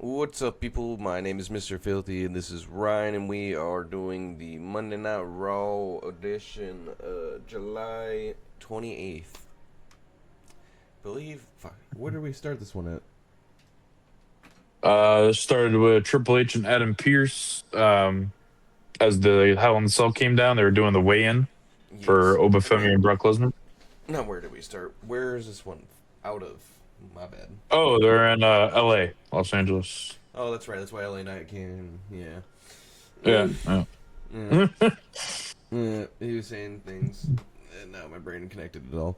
What's up, people? My name is Mr. Filthy, and this is Ryan, and we are doing the Monday Night Raw edition, July 28th. Fuck, where did we start this one at? Started with Triple H and Adam Pearce. As the Hell in the Cell came down, they were doing the weigh-in for Yes. And Obafemi and then, Brock Lesnar. now where did we start? Where is this one out of? My bad. Oh, they're in L.A., Los Angeles. Oh, that's right, that's why LA Knight came, yeah. Yeah. Yeah. Yeah. He was saying things, and now my brain connected it all.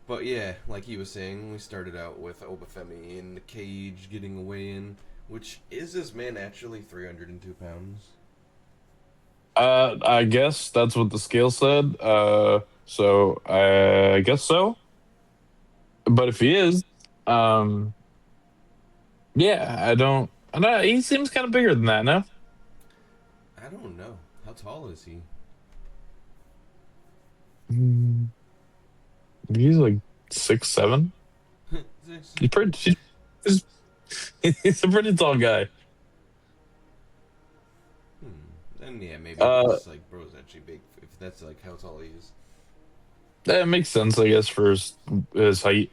But yeah, like he was saying, we started out with Obafemi in the cage getting a weigh-in, which is this man actually 302 pounds? I guess that's what the scale said. So I guess so. But if he is, um, yeah, I don't. He seems kind of bigger than that, no? I don't know. How tall is he? Mm, He's like 6'7". He's pretty. He's, he's a pretty tall guy. Then yeah, maybe Uh, it's like bro's actually big if that's like how tall he is. that makes sense, I guess, for his height.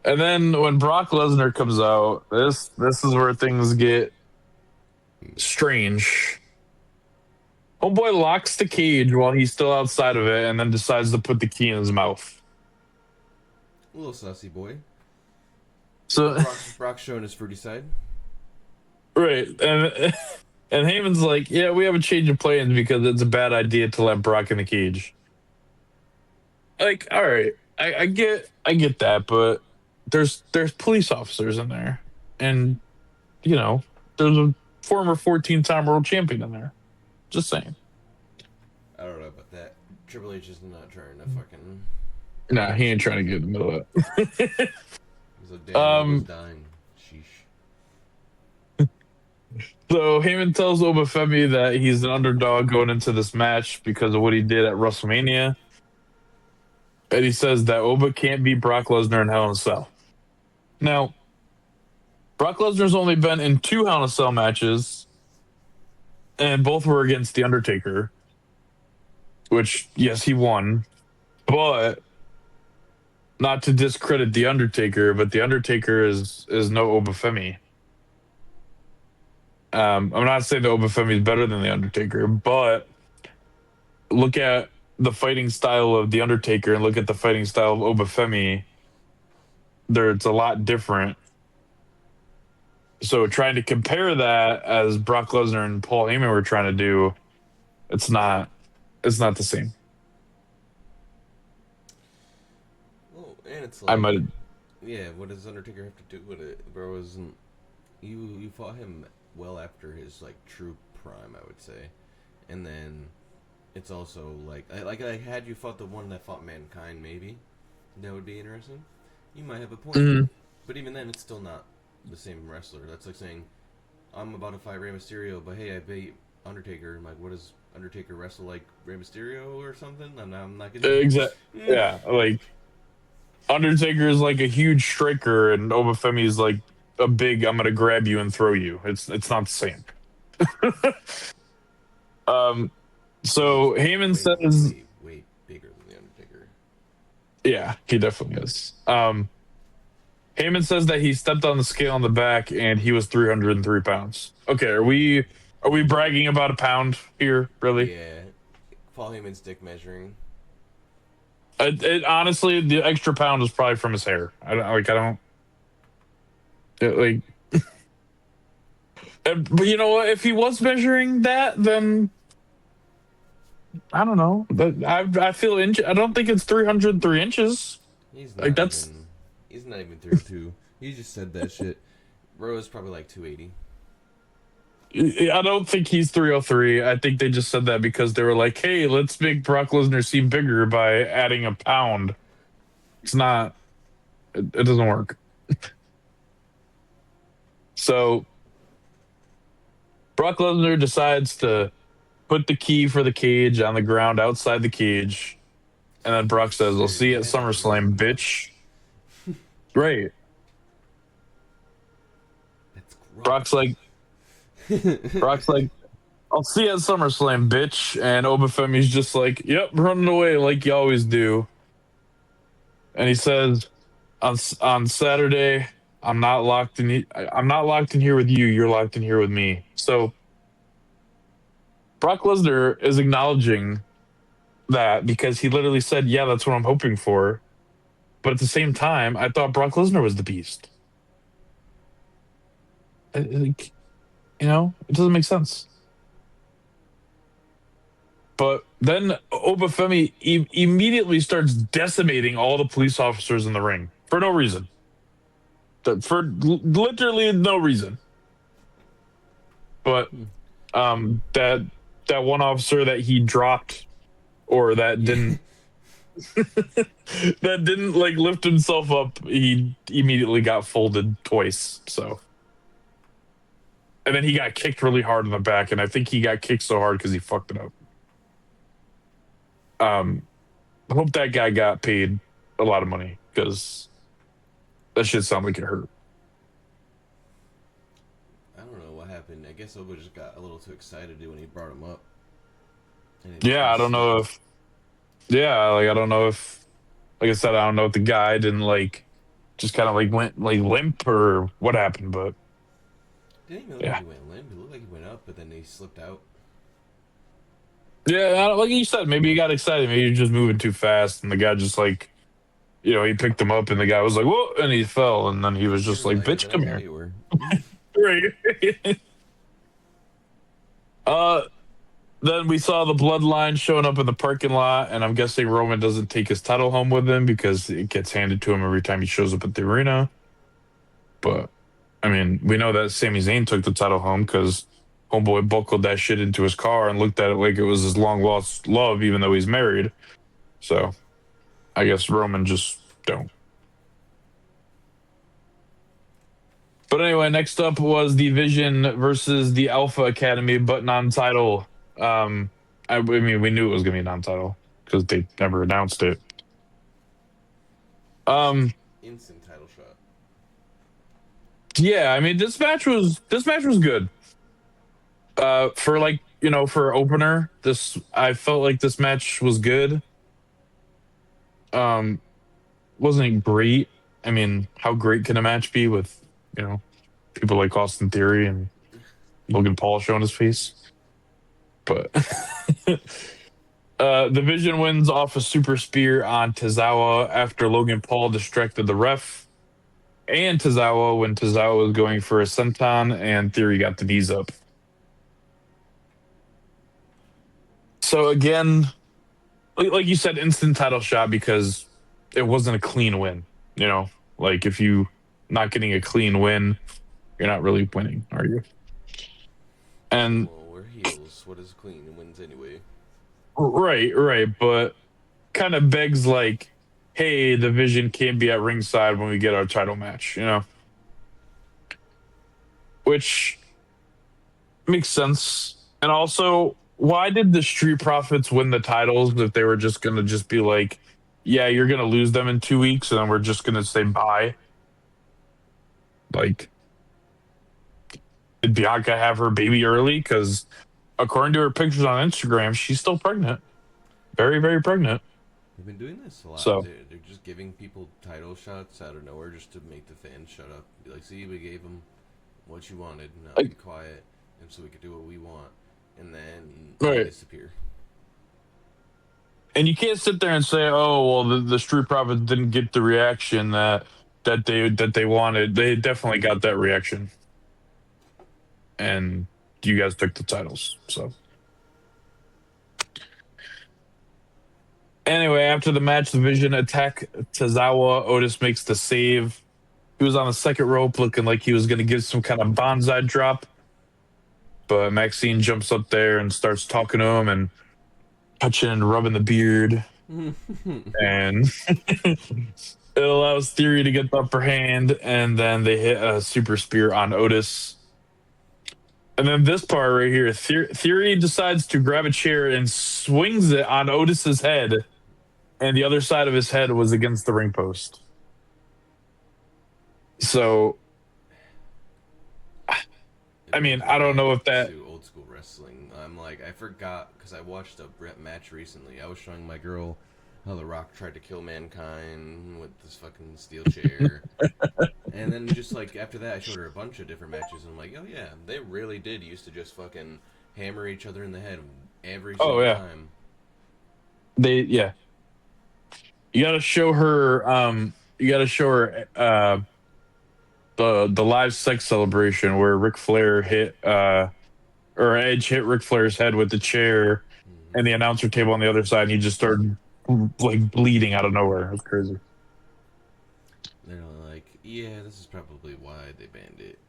And then when Brock Lesnar comes out, this is where things get strange. Homeboy locks the cage while he's still outside of it, and then decides to put the key in his mouth. A little sussy boy. So Brock's showing his fruity side. right, and Heyman's like, "Yeah, we have a change of plans because it's a bad idea to let Brock in the cage." Like, all right, I get that, but there's police officers in there, and there's a former 14-time world champion in there. Just saying. I don't know about that. Triple H is not trying to fucking. Nah, he ain't trying to get in the middle of it. So damn, was dying. Sheesh. So Heyman tells Obafemi that he's an underdog going into this match because of what he did at WrestleMania. And he says that Oba can't beat Brock Lesnar in Hell in a Cell. Now, Brock Lesnar's only been in 2 Hell in a Cell matches, and both were against The Undertaker, which, yes, he won. But not to discredit The Undertaker, but The Undertaker is no Obafemi. I'm not saying that Obafemi is better than The Undertaker, but look at the fighting style of The Undertaker and look at the fighting style of Obafemi. It's a lot different. So trying to compare that as Brock Lesnar and Paul Heyman were trying to do, it's not the same. Well, and it's I like, might. yeah, what does Undertaker have to do with it, bro? Isn't you fought him well after his like true prime, I would say, and then it's also like had you fought the one that fought Mankind, maybe that would be interesting. You might have a point, Mhm. but even then, it's still not the same wrestler. That's like saying I'm about to fight Rey Mysterio, but hey, I beat Undertaker. I'm like, what does Undertaker wrestle like Rey Mysterio or something? I'm not gonna. Exactly. Yeah, like Undertaker is like a huge striker, and Obafemi is like a big. I'm gonna grab you and throw you. It's not the same. um. He's So Heyman says, way bigger than the Undertaker. yeah, he definitely is. Heyman says that he stepped on the scale on the back and he was 303 pounds. Okay, are we bragging about a pound here? Really? Yeah, Paul Heyman's dick measuring. Honestly, the extra pound is probably from his hair. I don't like. But you know what? If he was measuring that, then I don't know. But I feel I don't think it's 303 inches. He's Like not that's. even. He's not even 32. He just said that shit. Bro is probably like 280. I don't think he's 303. I think they just said that because they were like, "Hey, let's make Brock Lesnar seem bigger by adding a pound." It's not. It doesn't work. So Brock Lesnar decides to put the key for the cage on the ground outside the cage, and then Brock says, "I'll see you at Seriously, SummerSlam, bitch." Right. That's Brock's like, gross. Brock's like, I'll see you at SummerSlam, bitch. And Obafemi's just like, yep, running away like you always do. And he says, on Saturday, I'm not locked in. I'm not locked in here with you. You're locked in here with me. So Brock Lesnar is acknowledging that because he literally said, "Yeah, that's what I'm hoping for." But at the same time, I thought Brock Lesnar was the beast. Like, it doesn't make sense. But then Obafemi immediately starts decimating all the police officers in the ring for no reason. For literally no reason. But that one officer that he dropped or that Yeah. didn't that didn't like lift himself up, he immediately got folded twice. So, and then he got kicked really hard in the back, and I think he got kicked so hard because he fucked it up. I hope that guy got paid a lot of money because that shit sounded like it hurt. I don't know what happened. I guess Oba just got a little too excited when he brought him up. And it just Yeah, kind of I don't know slipped. if yeah, like I don't know if like I said, I don't know if the guy didn't like just kind of like went like limp or what happened, but Didn't even look like yeah. he went limp. It looked like he went up, but then he slipped out. Yeah, like you said, maybe he got excited. Maybe he was just moving too fast, and the guy just like, he picked him up, and the guy was like, "Whoa!" and he fell, and then he was just You're like, lighter "Bitch, than I come thought here." you were. Right. uh, then we saw the bloodline showing up in the parking lot, and I'm guessing Roman doesn't take his title home with him because it gets handed to him every time he shows up at the arena. But I mean, we know that Sami Zayn took the title home because Homeboy buckled that shit into his car and looked at it like it was his long lost love, even though he's married. So I guess Roman just don't. But anyway, next up was the Vision versus the Alpha Academy, but non-title. I mean, we knew it was going to be non-title because they never announced it. Um, Instant title shot. yeah, I mean, this match was good. For like for opener, this I felt like this match was good. Um, wasn't great. I mean, how great can a match be with you know people like Austin Theory and Logan Paul showing his face? But the Vision wins off a super spear on Tozawa after Logan Paul distracted the ref and Tozawa when Tozawa was going for a senton and Theory got the knees up. So again, like you said, instant title shot because it wasn't a clean win. Like if you not getting a clean win, you're not really winning, are you? And Well, we're heels. What is clean and wins anyway? right, but kind of begs like, hey, the Vision can't be at ringside when we get our title match, which makes sense. And also, why did the Street Profits win the titles if they were just gonna just be like, yeah, you're gonna lose them in 2 weeks, and then we're just gonna say bye? Like, did Bianca have her baby early? Because according to her pictures on Instagram, she's still pregnant, very, very pregnant. They've been doing this a lot. So, They're just giving people title shots out of nowhere just to make the fans shut up. Be like, see, we gave them what you wanted. Now be like, quiet, and so we could do what we want. And then they right. disappear. And you can't sit there and say, "Oh, well, the Street Profits didn't get the reaction that they wanted." They definitely got that reaction, and you guys took the titles. So anyway, after the match, the Vision attack Tozawa. Otis makes the save. He was on the second rope, looking like he was going to give some kind of bonsai drop, but Maxine jumps up there and starts talking to him and touching and rubbing the beard, and it allows Theory to get the upper hand, and then they hit a super spear on Otis. And then this part right here, Theory decides to grab a chair and swings it on Otis's head, and the other side of his head was against the ring post. So, It I mean, brings me I don't know back if that. to old school wrestling. I'm like, I forgot because I watched a match recently. I was showing my girl how The Rock tried to kill Mankind with this fucking steel chair. And then just like after that, I showed her a bunch of different matches, and I'm like, oh yeah, they really did used to just fucking hammer each other in the head every Oh single yeah, time. yeah. You got to show her. You got to show her the live sex celebration where Ric Flair hit or Edge hit Ric Flair's head with the chair, and the Hmm. announcer table on the other side, and he just started like bleeding out of nowhere. It was crazy. They're like, yeah, this is probably why they banned it.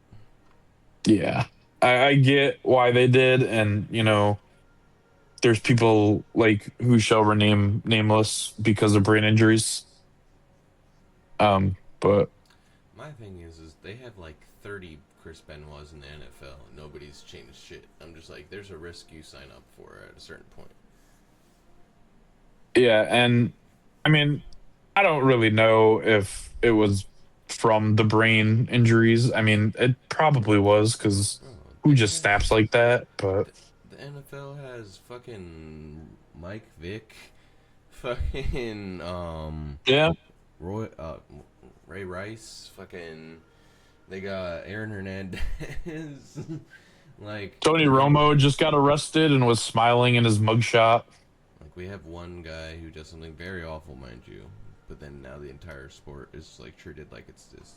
Yeah, I get why they did, and there's people like who shall remain nameless because of brain injuries. But My thing is they have like 30 Chris Benoit's in the NFL. And nobody's changed shit. I'm just like, there's a risk you sign up for at a certain point. yeah, and I mean, I don't really know if it was from the brain injuries. I mean, it probably was because Oh, who just snaps like that? But the, the NFL has fucking Mike Vick, fucking yeah, Roy Ray Rice, fucking they got Aaron Hernandez. like Tony we have Romo just got arrested and was smiling in his mugshot. we have one guy who does something very awful, mind you, but then now the entire sport is like treated like it's this.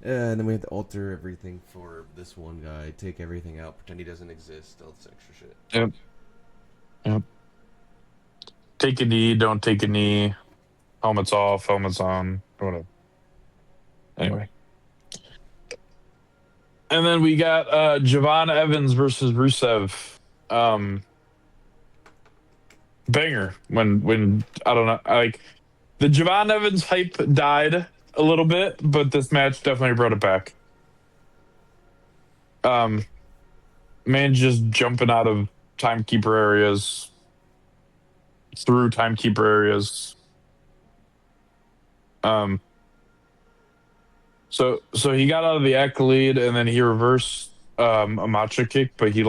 And then we have to alter everything for this one guy, take everything out, pretend he doesn't exist, all this extra shit. Yep, yep. Take a knee, don't take a knee. Helmets off, helmets on, whatever. Anyway, and then we got Javon Evans versus Rusev. Um, Banger. When I don't know, like the Javon Evans hype died a little bit, but this match definitely brought it back. Um, Man, just jumping out of timekeeper areas, through timekeeper areas. Um, so he got out of the accolade and then he reversed a matcha kick, but he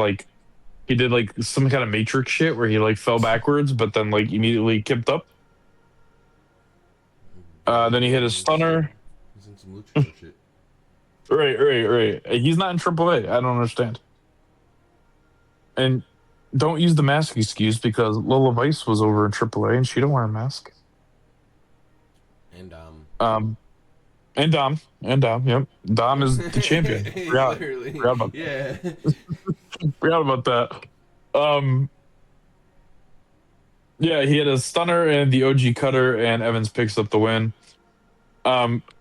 did like some kind of matrix shit where he like fell backwards, but then like immediately kipped up. Yeah, Then he hit a stunner. he's in some luchador shit. Right. He's not in AAA. I don't understand. And don't use the mask excuse because Lola Vice was over in AAA and she don't wear a mask. And Um, and Dom, yep, Dom is the champion. he's Forgot, literally forgot about yeah. forgot about that. Yeah, he had a stunner and the OG cutter, and Evans picks up the win.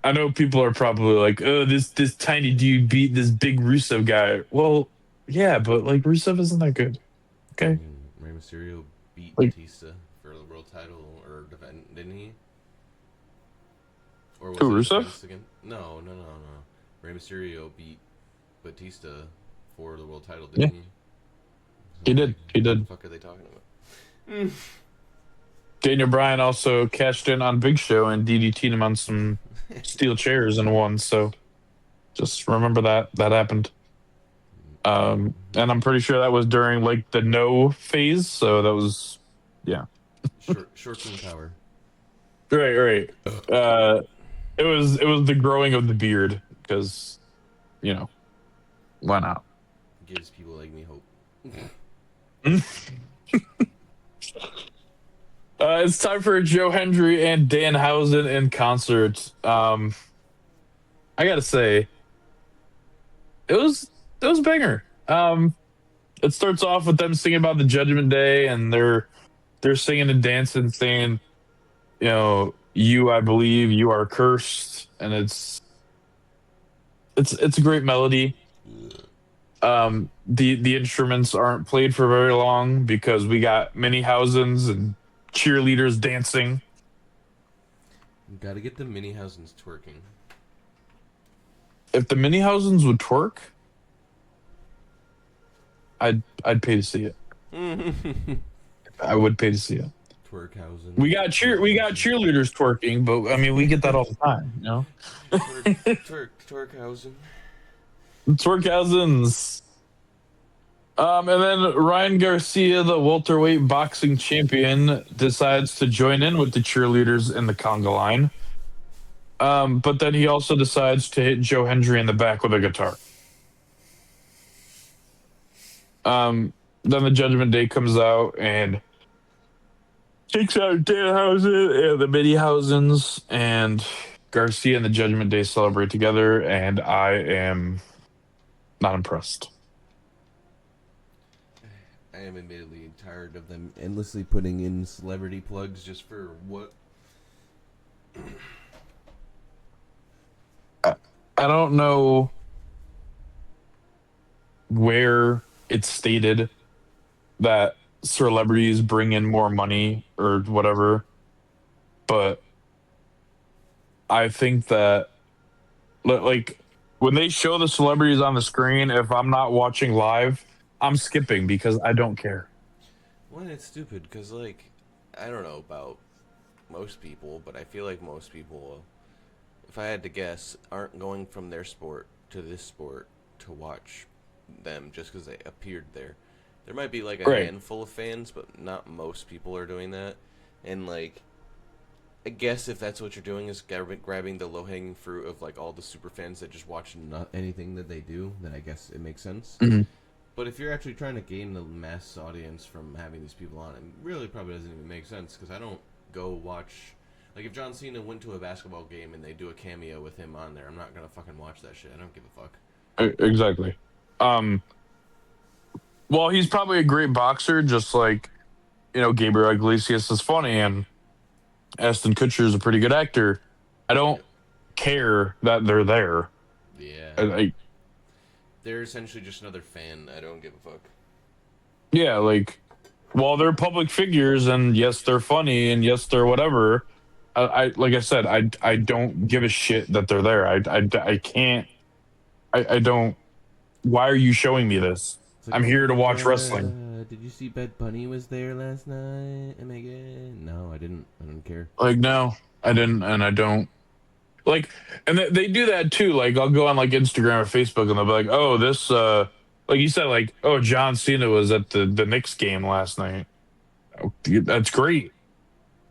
I know people are probably like, "Oh, this tiny dude beat this big Rusev guy." Well, yeah, but like Rusev isn't that good. I Okay, mean, Rey Mysterio beat like Batista for the world title or defend, didn't he? Or was who it a Rusev? defense again? No. Rey Mysterio beat Batista for the world title, Yeah, didn't he? So he I'm did. like, He what the did. fuck are they talking about? Daniel Bryan also cashed in on Big Show and DDT'd him on some steel chairs and won. So just remember that happened. And I'm pretty sure that was during like the no phase. So that was, yeah, Shorts and power right. Uh, it was the growing of the beard because you know why not? gives people like me hope. It's time for Joe Hendry and Danhausen in concert. I gotta say, it was a banger. It starts off with them singing about the Judgment Day, and they're singing and dancing, saying, "You, I believe, you are cursed," and it's a great melody. The instruments aren't played for very long because we got mini housens and cheerleaders dancing. Gotta get the mini housings twerking. If the mini housens would twerk, I'd pay to see it. Twerking I would pay to see it. Twerkhausen. We got cheerleaders twerking, but I mean, we get that all the time, you know. Twerkhausen. Twerkhausens. And then Ryan Garcia, the welterweight boxing champion, decides to join in with the cheerleaders in the conga line. But then he also decides to hit Joe Hendry in the back with a guitar. Then the Judgment Day comes out and takes out Danhausen and the Minniehausens, and Garcia and the Judgment Day celebrate together, and I am not impressed. I am admittedly tired of them endlessly putting in celebrity plugs just for what. I don't know where it's stated that celebrities bring in more money or whatever, but I think that like when they show the celebrities on the screen, if I'm not watching live, I'm skipping because I don't care. One, it's stupid because, like, I don't know about most people, but I feel like most people, if I had to guess, aren't going from their sport to this sport to watch them just because they appeared there. There might be like a handful of fans, but not most people are doing that. And, like, I guess if that's what you're doing is grabbing the low-hanging fruit of, like, all the super fans that just watch not anything that they do, then I guess it makes sense. Mm-hmm. But if you're actually trying to gain the mass audience from having these people on, it really probably doesn't even make sense, because I don't go watch... Like, if John Cena went to a basketball game and they do a cameo with him on there, I'm not going to fucking watch that shit. I don't give a fuck. Exactly. Well, he's probably a great boxer, just like, you know, Gabriel Iglesias is funny, and Ashton Kutcher is a pretty good actor. I don't care that they're there. Yeah. They're essentially just another fan. I don't give a fuck. Yeah, like, while they're public figures, and yes, they're funny, and yes, they're whatever. I like I said, I don't give a shit that they're there. I can't. I don't. Why are you showing me this? Like, I'm here to watch wrestling. Did you see Bad Bunny was there last night? Am I good? No, I didn't. I don't care. Like, no, I didn't, and I don't. Like, and they do that too. Like, I'll go on like Instagram or Facebook, and they'll be like, "Oh, this," like you said, like, "Oh, John Cena was at the Knicks game last night." Oh, that's great.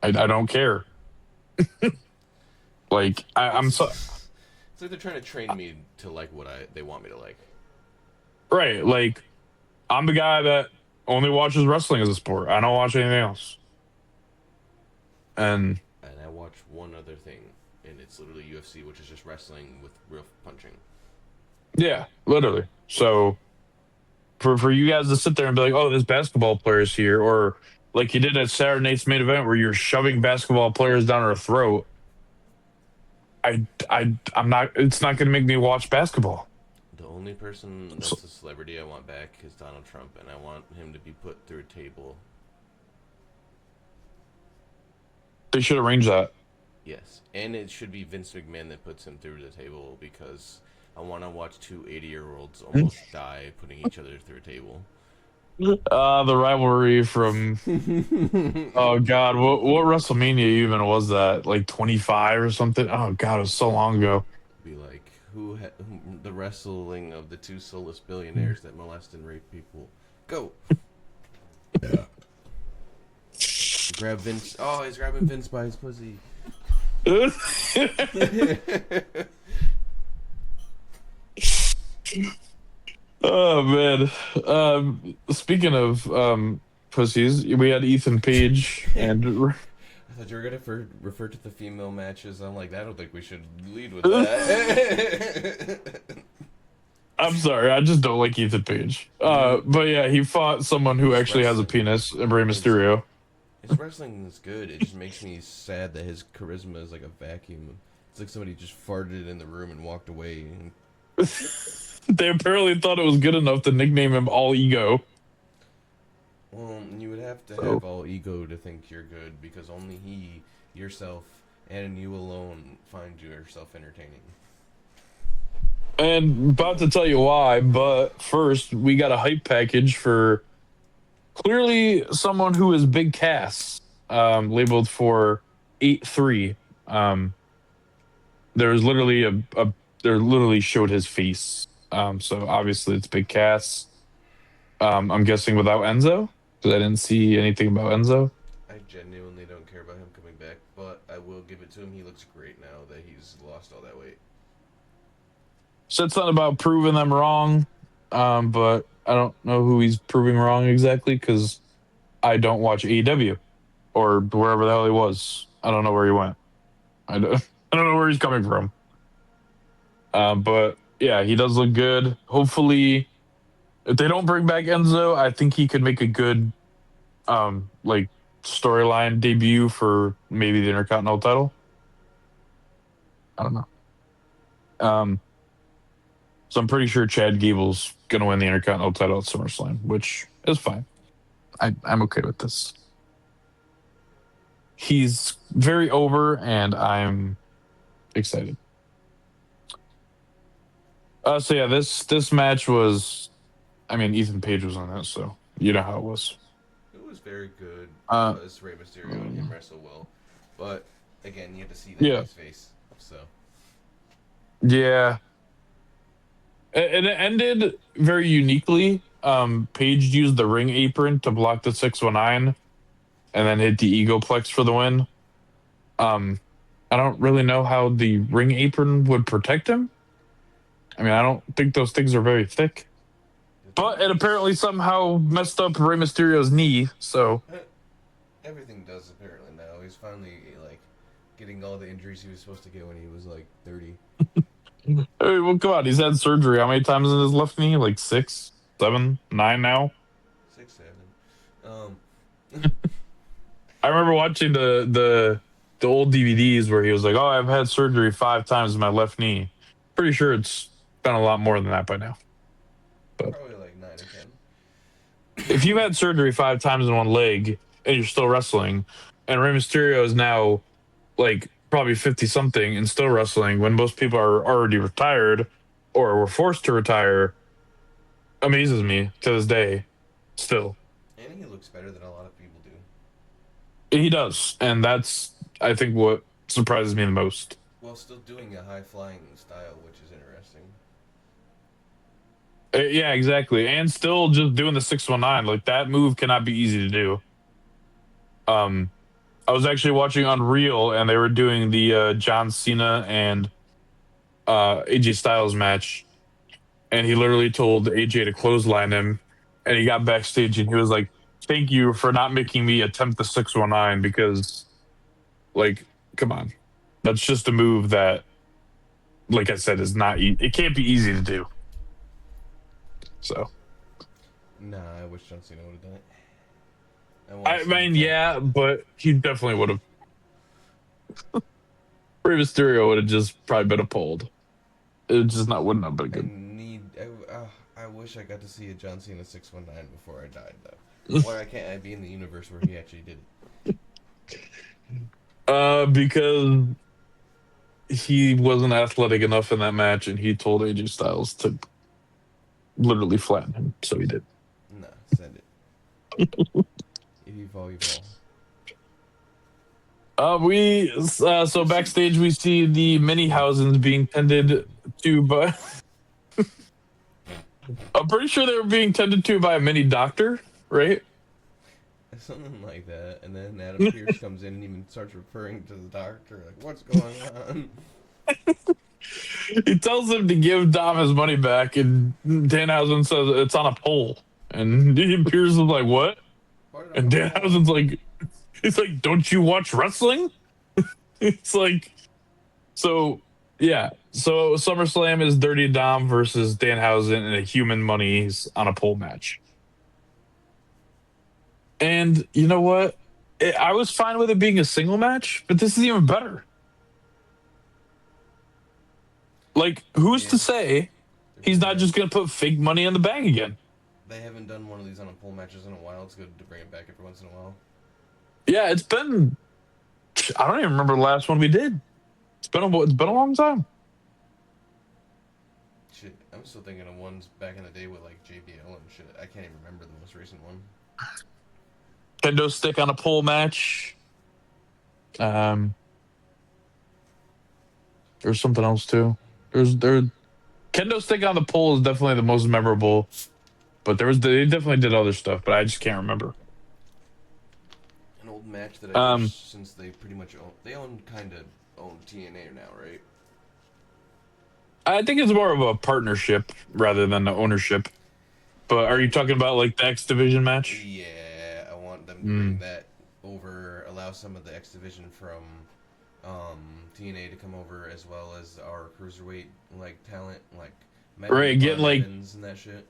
I don't care. Like, I'm so. It's like they're trying to train me to like what they want me to like. Right, like, I'm the guy that only watches wrestling as a sport. I don't watch anything else. And I watch one other thing, and it's literally UFC, which is just wrestling with real punching. Yeah, literally. So for you guys to sit there and be like, "Oh, this basketball player is here," or like you did at Saturday Night's Main Event, where you're shoving basketball players down our throat. I'm not. It's not going to make me watch basketball. The only person that's a celebrity I want back is Donald Trump, and I want him to be put through a table. They should arrange that. Yes, and it should be Vince McMahon that puts him through the table, because I want to watch two 80-year-olds almost die putting each other through a table. The rivalry from oh god, what WrestleMania even was that? Like 25 or something? Oh god, it was so long ago. Be like, who the wrestling of the two soulless billionaires that molest and rape people. Go. Grab Vince. Oh, he's grabbing Vince by his pussy. Oh man. Speaking of pussies, we had Ethan Page and I thought you were gonna refer to the female matches. I'm like, I don't think we should lead with that. I'm sorry, I just don't like Ethan Page. But yeah, he fought someone who actually has a penis, Rey Mysterio. His wrestling is good. It just makes me sad that his charisma is like a vacuum. It's like somebody just farted in the room and walked away. They apparently thought it was good enough to nickname him All Ego. Well, you would have to have all ego to think you're good, because only he, yourself, and you alone find yourself entertaining. And about to tell you why, but first, we got a hype package for clearly someone who is Big Cass. labeled for 8-3. There was literally a there literally showed his face. So obviously it's Big Cass. I'm guessing without Enzo because I didn't see anything about Enzo. I genuinely don't care about him coming back, but I will give it to him. He looks great now that he's lost all that weight. Said something about proving them wrong, but I don't know who he's proving wrong exactly because I don't watch AEW or wherever the hell he was. I don't know where he went. I don't, I don't know where he's coming from. But yeah, he does look good. Hopefully, if they don't bring back Enzo, I think he could make a good like storyline debut for maybe the Intercontinental title. I don't know. Um, so I'm pretty sure Chad Gable's gonna win the Intercontinental title at SummerSlam, which is fine. I'm okay with this. He's very over, and I'm excited. So yeah, this match was. I mean, Ethan Page was on it, so you know how it was. It was very good Uh, because Rey Mysterio and him wrestle well, but again, you have to see that yeah, guy's face. So yeah, and it ended very uniquely. Page used the ring apron to block the 619, and then hit the egoplex for the win. Um, I don't really know how the ring apron would protect him. I mean, I don't think those things are very thick. the thing But it apparently is, somehow messed up Rey Mysterio's knee. So, everything does apparently now. He's finally like getting all the injuries he was supposed to get when he was like 30. hey, well, come on. He's had surgery how many times in his left knee? Like 6, 7, 9 now. 6, 7. I remember watching the old DVDs where he was like, "Oh, I've had surgery 5 times in my left knee." Pretty sure it's been a lot more than that by now. But Probably like 9 or 10. if you've had surgery 5 times in one leg and you're still wrestling, and Rey Mysterio is now like probably 50 something and still wrestling when most people are already retired or were forced to retire, amazes me to this day still. And he looks better than a lot of people do. He does, and that's I think what surprises me the most. While still doing a high flying style, which is interesting. Yeah, exactly. And still just doing the 619, like that move cannot be easy to do. Um I was actually watching Unreal and they were doing the John Cena and AJ Styles match, and he literally told AJ to clothesline him, and he got backstage and he was like, "Thank you for not making me attempt the 619 because like come on. That's just a move that like I said is not it can't be easy to do." So, Nah, I wish John Cena would have done it. I want to I see him mean, fall. yeah, but he definitely would have. Rey Mysterio would have just probably been appalled. It just not wouldn't have been I good. need. I wish I got to see a John Cena 619 before I died, though. Why can't I be in the universe where he actually did it? Because he wasn't athletic enough in that match, and he told AJ Styles to literally flatten him, so he did. Nah, send it. If you fall, you fall. So backstage we see the mini housings being tended to by. I'm pretty sure they were being tended to by a mini doctor, right? Something like that. And then Adam Pierce comes in and even starts referring to the doctor, like, what's going on? He tells him to give Dom his money back, and Danhausen says it's on a pole. And Pierce is like, "What?" Put it on And a pole. Danhausen's like, "He's like, don't you watch wrestling?" It's like, so yeah. So SummerSlam is Dirty Dom versus Danhausen in a human monies on a pole match. And you know what? I was fine with it being a single match, but this is even better. Like, who's Yeah, to say they're he's doing not that. just going to put fake money in the bag again? They haven't done one of these on a pole matches in a while. It's good to bring it back every once in a while. Yeah, it's been. I don't even remember the last one we did. It's been a long time. Shit, I'm still thinking of ones back in the day with like JBL and shit. I can't even remember the most recent one. kendo stick on a pole match. There's something else too. There kendo stick on the pole is definitely the most memorable, but they definitely did other stuff, but I just can't remember. An old match that I Um, wish, since they pretty much kind of own TNA now, right? I think it's more of a partnership rather than the ownership. But are you talking about like the X Division match? Yeah, I want them to bring Mm. that over, allow some of the X Division from TNA to come over, as well as our cruiserweight like talent, like Right, getting Javon like Evans and that shit.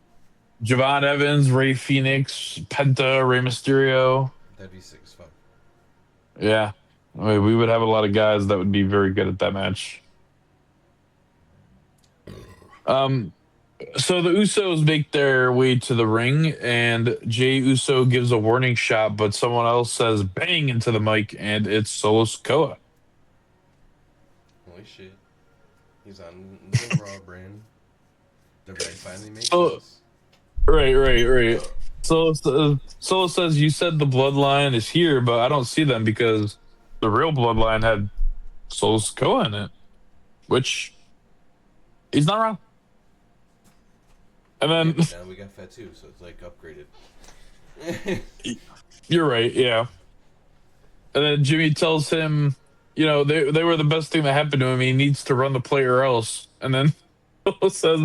Javon Evans, Ray Phoenix, Penta, Rey Mysterio. That'd be sick as fuck. Yeah, I mean, we would have a lot of guys that would be very good at that match. Um, so the Usos make their way to the ring, and Jay Uso gives a warning shot, but someone else says bang into the mic, and it's Solo Sikoa. Holy shit, he's on the Raw brand. The red finally makes So sense. right. Solo says you said the bloodline is here, but I don't see them because the real bloodline had Solo Sikoa in it, which he's not wrong. And Yeah, then but now we got Fatu, so it's like upgraded. you're right, yeah. And then Jimmy tells him, they were the best thing that happened to him. He needs to run the play or else. And then Solo says,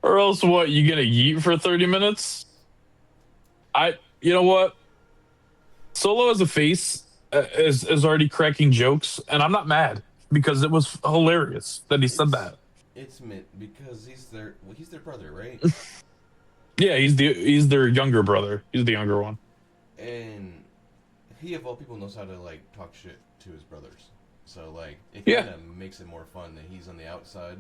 or else what? You gonna yeet for 30 minutes? You know what? Solo as a face is already cracking jokes, and I'm not mad because it was hilarious that he said it's that. it's mint because he's their brother, right? Yeah, he's their younger brother. He's the younger one. And he of all people knows how to like talk shit to his brothers. So like it Yeah, kind of makes it more fun that he's on the outside.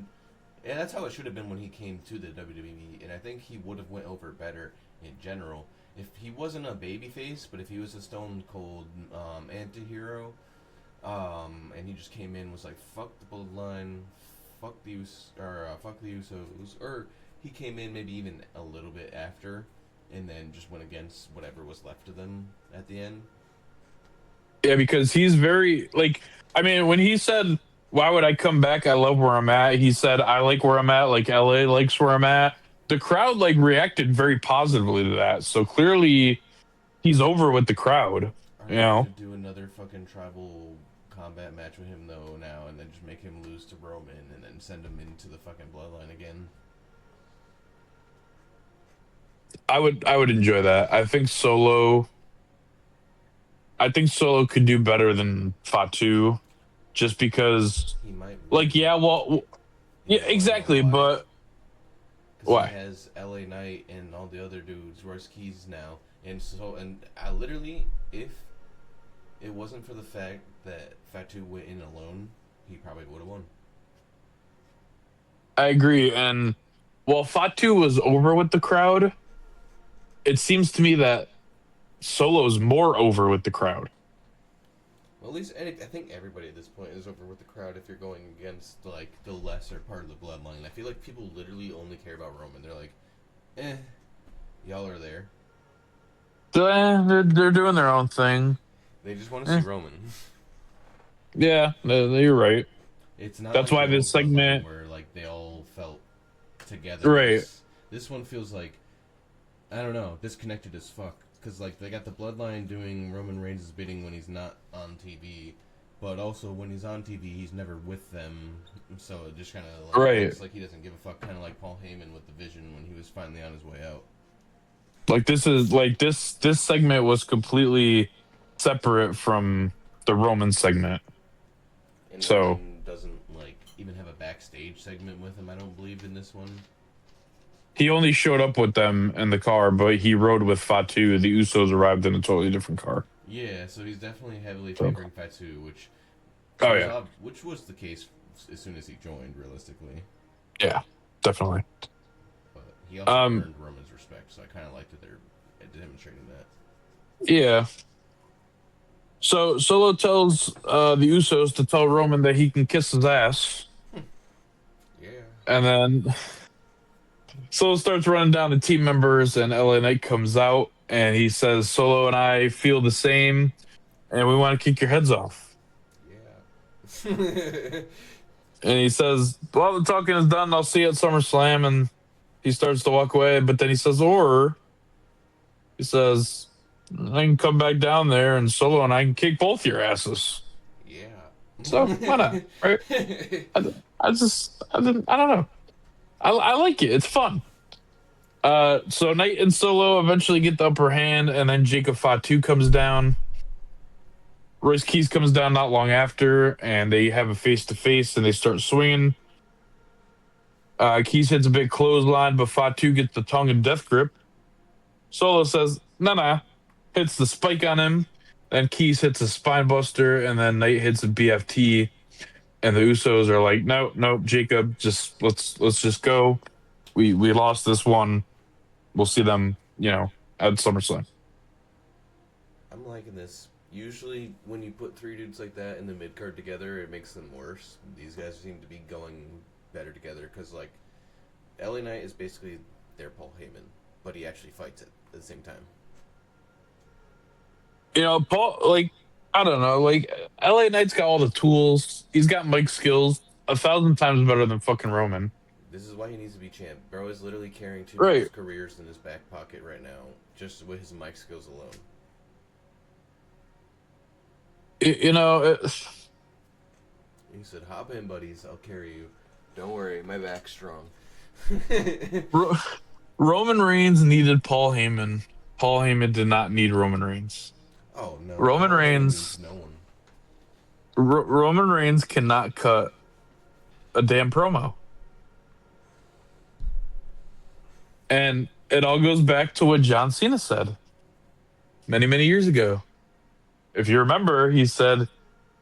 And that's how it should have been when he came to the WWE. And I think he would have went over better in general if he wasn't a babyface, but if he was a Stone Cold anti-hero, and he just came in was like fuck the bloodline, fuck the Usos, or he came in maybe even a little bit after, and then just went against whatever was left of them at the end. yeah, because he's very like. I mean, when he said, "Why would I come back? I love where I'm at." He said, "I like where I'm at. Like LA likes where I'm at." The crowd like reacted very positively to that. So clearly, he's over with the crowd. Are You they gonna know. do another fucking tribal combat match with him though now, and then just make him lose to Roman, and then send him into the fucking bloodline again? I would enjoy that. I think Solo could do better than Fatu just because He might like win. yeah, well You yeah, wanna know exactly, why? but Because he why? has LA Knight and all the other dudes, Royce Keys now, and I literally, if it wasn't for the fact that Fatu went in alone, he probably would have won. I agree. And while Fatu was over with the crowd, it seems to me that Solo's more over with the crowd. Well, at least I think everybody at this point is over with the crowd. If you're going against like the lesser part of the bloodline, I feel like people literally only care about Roman. They're like, eh, y'all are there. So, they're doing their own thing. They just want to see Eh, Roman. yeah, you're right. It's not That's like why the this old bloodline segment, where like they all felt together. right? This one feels like, I don't know, disconnected as fuck. Because like they got the bloodline doing Roman Reigns' bidding when he's not on TV, but also when he's on TV, he's never with them. So it just kind of like Right. looks like he doesn't give a fuck. Kind of like Paul Heyman with the Vision when he was finally on his way out. Like this is like this segment was completely separate from the Roman segment. And So Roman doesn't like even have a backstage segment with him. I don't believe in this one. he only showed up with them in the car, but he rode with Fatu. The Usos arrived in a totally different car. Yeah, so he's definitely heavily So, favoring Fatu, oh yeah, which was the case as soon as he joined, realistically. yeah, definitely. But he also Um, earned Roman's respect, so I kind of liked that they're demonstrating that. yeah. So Solo tells the Usos to tell Roman that he can kiss his ass, Yeah. and then Solo starts running down the team members, and LA Knight comes out, and he says, Solo and I feel the same, and we want to kick your heads off. Yeah. And he says, well, the talking is done. I'll see you at SummerSlam. And he starts to walk away, but then he says, or he says, I can come back down there and Solo and I can kick both your asses. So why not? Yeah. Right? I don't know. I like it. It's fun. So Knight and Solo eventually get the upper hand, and then Jacob Fatu comes down. Royce Keys comes down not long after, and they have a face to face, and they start swinging. Keys hits a big clothesline, but Fatu gets the tongue and death grip. Solo says, nah, hits the spike on him. Then Keys hits a spine buster, and then Knight hits a BFT. And the Usos are like, no, Jacob, just let's just go. We lost this one. We'll see them, at SummerSlam. I'm liking this. Usually, when you put three dudes like that in the mid card together, it makes them worse. These guys seem to be going better together because, like, LA Knight is basically their Paul Heyman, but he actually fights it at the same time. Paul, I don't know, LA Knight's got all the tools. He's got mic skills 1,000 times better than fucking Roman. This is why he needs to be champ. Bro is literally carrying two Right. people's careers in his back pocket right now, just with his mic skills alone. It, He said, hop in, buddies. I'll carry you. Don't worry, my back's strong. Roman Reigns needed Paul Heyman. Paul Heyman did not need Roman Reigns. Oh, no. Roman Reigns. No one. Roman Reigns cannot cut a damn promo. And it all goes back to what John Cena said many, many years ago. If you remember, he said, if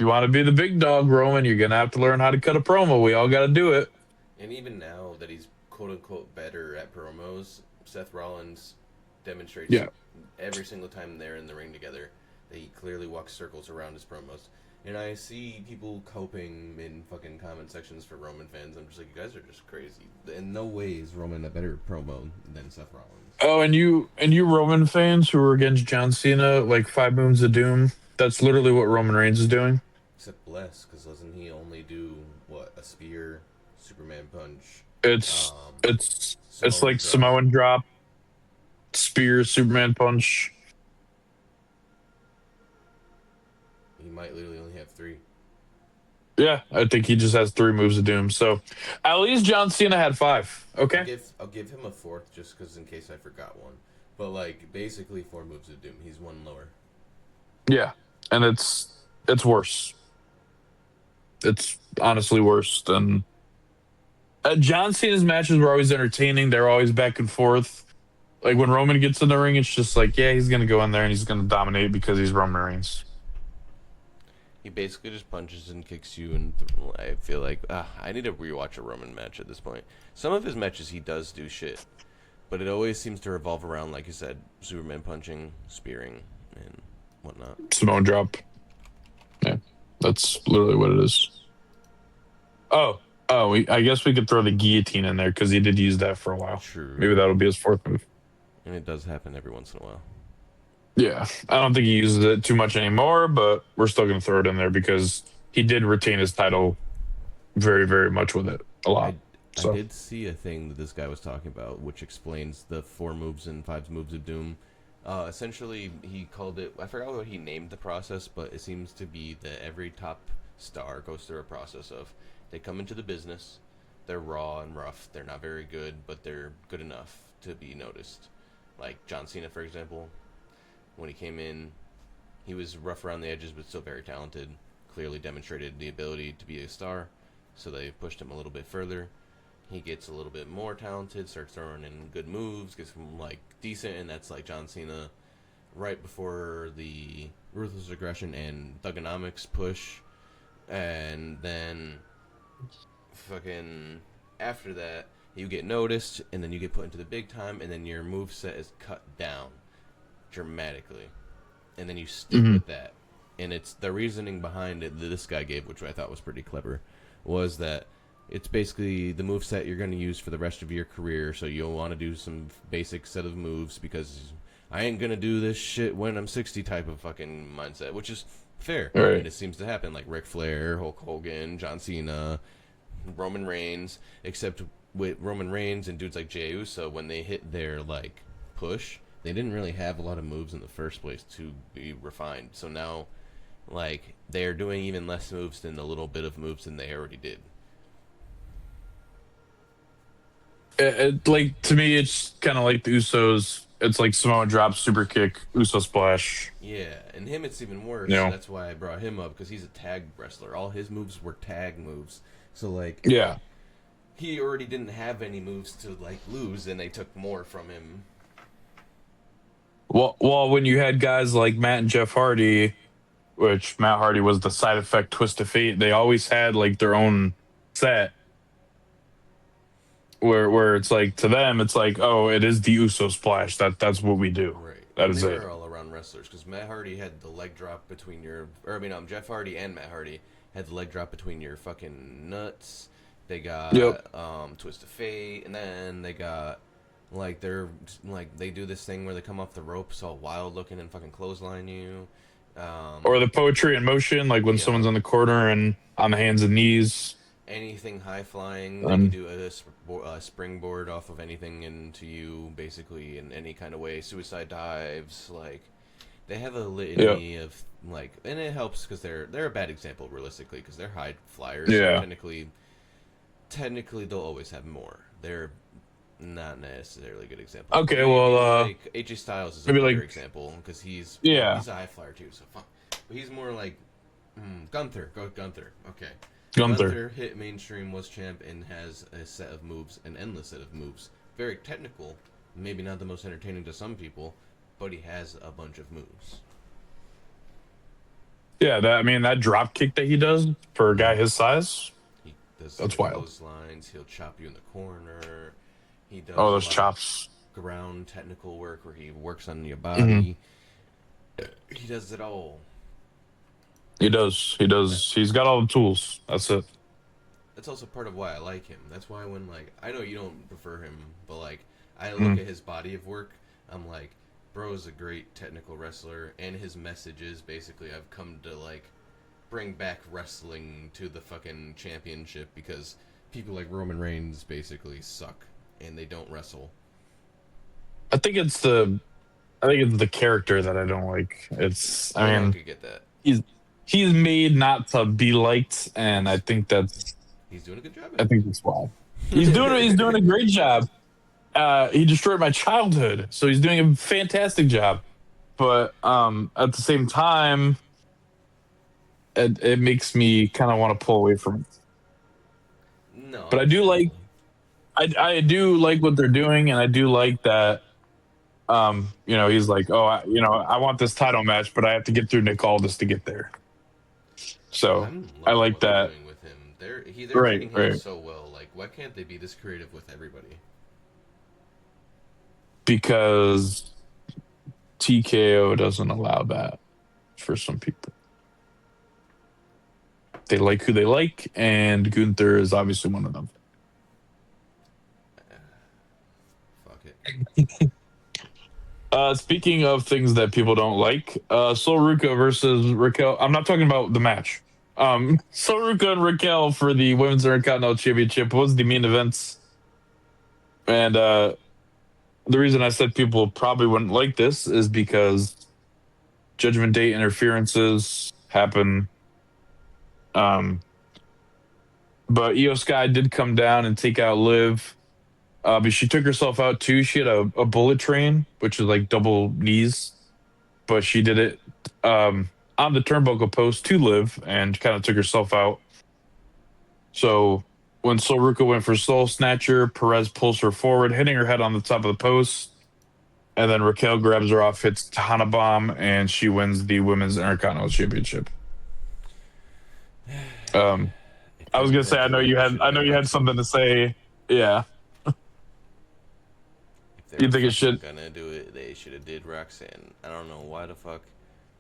you want to be the big dog, Roman, you're going to have to learn how to cut a promo. We all got to do it. And even now that he's quote-unquote better at promos, Seth Rollins demonstrates every single time they're in the ring together that he clearly walks circles around his promos. And I see people coping in fucking comment sections for Roman fans. I'm just like, you guys are just crazy. In no way is Roman a better promo than Seth Rollins. Oh, and you Roman fans who are against John Cena, like 5 Moons of Doom, that's literally what Roman Reigns is doing. Except less, because doesn't he only do, a spear, Superman punch? It's like drop. Samoan drop, spear, Superman punch. He might literally only have 3. Yeah, I think he just has 3 moves of doom. So at least John Cena had 5. Okay. I'll give him a 4th just because in case I forgot one. But basically 4 moves of doom. He's 1 lower. Yeah, and it's worse. It's honestly worse than John Cena's matches were always entertaining. They're always back and forth. Like when Roman gets in the ring, it's just like, yeah, he's gonna go in there and he's gonna dominate because he's Roman Reigns. He basically just punches and kicks you, and I feel like I need to rewatch a Roman match at this point. Some of his matches he does do shit, but it always seems to revolve around, like you said, Superman punching, spearing, and whatnot. Samoan drop. Yeah, that's literally what it is. Oh, I guess we could throw the guillotine in there because he did use that for a while. True. Maybe that'll be his 4th move. And it does happen every once in a while. Yeah, I don't think he uses it too much anymore, but we're still going to throw it in there because he did retain his title very, very much with it a lot. I did see a thing that this guy was talking about, which explains the 4 moves and 5 moves of doom. Essentially, he called it, I forgot what he named the process, but it seems to be that every top star goes through a process of, they come into the business, they're raw and rough, they're not very good, but they're good enough to be noticed. Like John Cena, for example. When he came in, he was rough around the edges, but still very talented. Clearly demonstrated the ability to be a star, so they pushed him a little bit further. He gets a little bit more talented, starts throwing in good moves, gets him decent, and that's like John Cena right before the Ruthless Aggression and Thugonomics push, and then fucking after that, you get noticed, and then you get put into the big time, and then your move set is cut down dramatically, and then you stick with that. And it's the reasoning behind it that this guy gave, which I thought was pretty clever, was that it's basically the moveset you're going to use for the rest of your career, so you'll want to do some basic set of moves because I ain't gonna do this shit when I'm 60 type of fucking mindset, which is fair. And Right. it seems to happen like Ric Flair, Hulk Hogan, John Cena, Roman Reigns, except with Roman Reigns and dudes like Jey Uso, when they hit their like push, they didn't really have a lot of moves in the first place to be refined. So now, like, they're doing even less moves than the little bit of moves than they already did. Like to me, it's kind of like the Usos. It's like Samoa drop, super kick, Uso splash. Yeah, and him it's even You worse. know. That's why I brought him up because he's a tag wrestler. All his moves were tag moves. So like Yeah. he already didn't have any moves to like lose, and they took more from him. Well, when you had guys like Matt and Jeff Hardy, which Matt Hardy was the side effect twist of fate, they always had like their own set where it's like to them, it's like, oh, it is the Uso splash. That's what we do. Right, That and is they it. were all around wrestlers because Matt Hardy had the leg drop between your, or I mean, Jeff Hardy and Matt Hardy had the leg drop between your fucking nuts. They Yep. got twist of fate, and then they got like they're like they do this thing where they come off the ropes all wild looking and fucking clothesline you. Or the poetry in motion, like when Yeah, someone's in the corner and on the hands and knees. anything high flying, they could Um, do a springboard off of anything into you, basically in any kind of way. Suicide dives, like they have a yep. litany of like, and it helps because they're a bad example realistically because they're high flyers. So Yeah. technically they'll always have more. They're not necessarily good examples, but Okay. maybe Well, like AJ Styles is a maybe better like example because he's well, yeah, he's a high flyer too. So fun, but he's more like Gunther. Go Gunther. Okay. Gunther. Gunther hit mainstream, was champ, and has a set of moves, an endless set of moves. Very technical, maybe not the most entertaining to some people, but he has a bunch of moves. Yeah. That I mean that drop kick that he does for a guy his size, He does the that's wild. clotheslines, he'll chop you in the corner. He Oh, does a those lot of chops. ground technical work where he works on your Hmm. body. He does it all. He does. He does. He's got all the tools. That's it. That's also part of why I like him. That's why when like I know you don't prefer him, but like I look Mm. at his body of work, I'm like, bro's a great technical wrestler, and his messages basically I've come to like bring back wrestling to the fucking championship because people like Roman Reigns basically suck and they don't wrestle. I think it's the. I think it's the character that I don't like. It's. I Yeah, I mean, could get that. he's he's made not to be liked, and I He's think that's. he's doing a good job I at think that's why he's doing. He's doing a it. great job. He destroyed my childhood, so he's doing a fantastic job. But at the same time, it makes me kind of want to pull away from it. No, But I do like. understandable. I do like what they're doing, and I do like that. He's like, oh, I want this title match, but I have to get through Nick Aldis to get there. So I'm I loving like what they're that. doing with him. They're Right, treating him right. so well. Like, why can't they be this creative with everybody? Because TKO doesn't allow that for some people. They like who they like, and Gunther is obviously one of them. Fuck it. Speaking of things that people don't like, Sol Ruka versus Raquel. I'm not talking about the match. Sol Ruka and Raquel for the Women's Intercontinental Championship was the main events. And the reason I said people probably wouldn't like this is because Judgment Day interferences happen. Um, but Io Sky did come down and take out Liv. But she took herself out too. She had a bullet train, which is like double knees, but she did it on the turnbuckle post to Liv and kind of took herself out. So when Sol Ruka went for Soul Snatcher, Perez pulls her forward, hitting her head on the top of the post. And then Raquel grabs her off, hits Tahana Bomb, and she wins the Women's Intercontinental Championship. Um, If I they're was gonna say, gonna do it, it should I be know a you had wrestling. something to say. Yeah, If they you were think it fucking should? gonna do it, they should have did Roxanne. I don't know why the fuck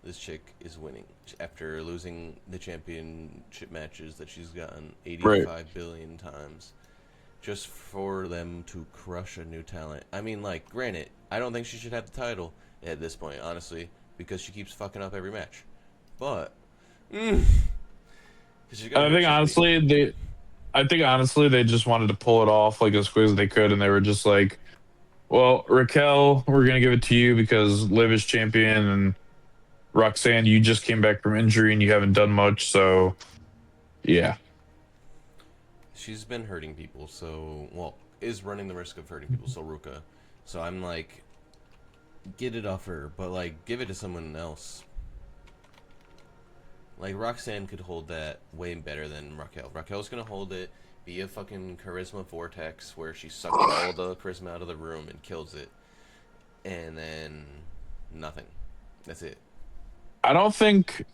this chick is winning after losing the championship matches that she's gotten Right. 85 billion times. Just for them to crush a new talent. I mean, like, granted, I don't think she should have the title, at this point, honestly, because she keeps fucking up every match. But, because she's got to I hurt think somebody. honestly they just wanted to pull it off like as quick as they could, and they were just like, "Well, Raquel, we're gonna give it to you because Liv is champion, and Roxanne, you just came back from injury and you haven't done much, so yeah." She's been hurting people, so, well, is running the risk of hurting people, so Ruka. So I'm like, get it off her, but, like, give it to someone else. Like, Roxanne could hold that way better than Raquel. Raquel's gonna hold it, be a fucking charisma vortex where she sucks all the charisma out of the room and kills it. And then nothing. That's it. I don't think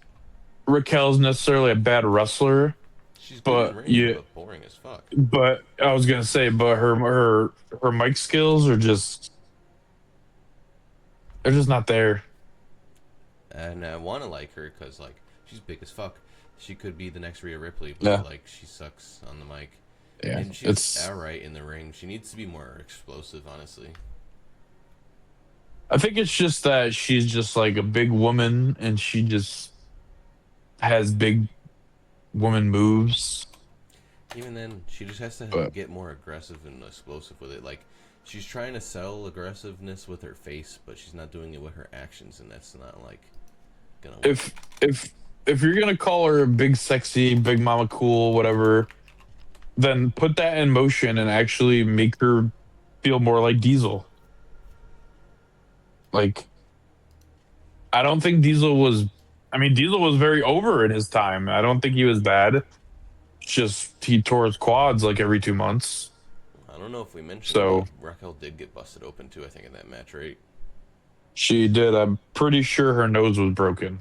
Raquel's necessarily a bad wrestler, She's good in but ring, but boring as fuck. but I was gonna say, but her mic skills are just they're just not there. And I want to like her because, like, she's big as fuck. She could be the next Rhea Ripley, but, Yeah, like, she sucks on the mic. yeah. And she's It's alright in the ring. She needs to be more explosive, honestly. I think it's just that she's just like a big woman and she just has big woman moves. Even then, she just has to But get more aggressive and explosive with it. Like, she's trying to sell aggressiveness with her face, but she's not doing it with her actions, and that's not, like, gonna work. if you're gonna call her big sexy, big mama cool, whatever, then put that in motion and actually make her feel more like Diesel. Like, I don't think Diesel was. I mean, Diesel was very over in his time. I don't think he was bad. Just he tore his quads like every 2 months. I don't know if we mentioned, but So Raquel did get busted open, too, I think, in that match, right? she did. I'm pretty sure her nose was broken.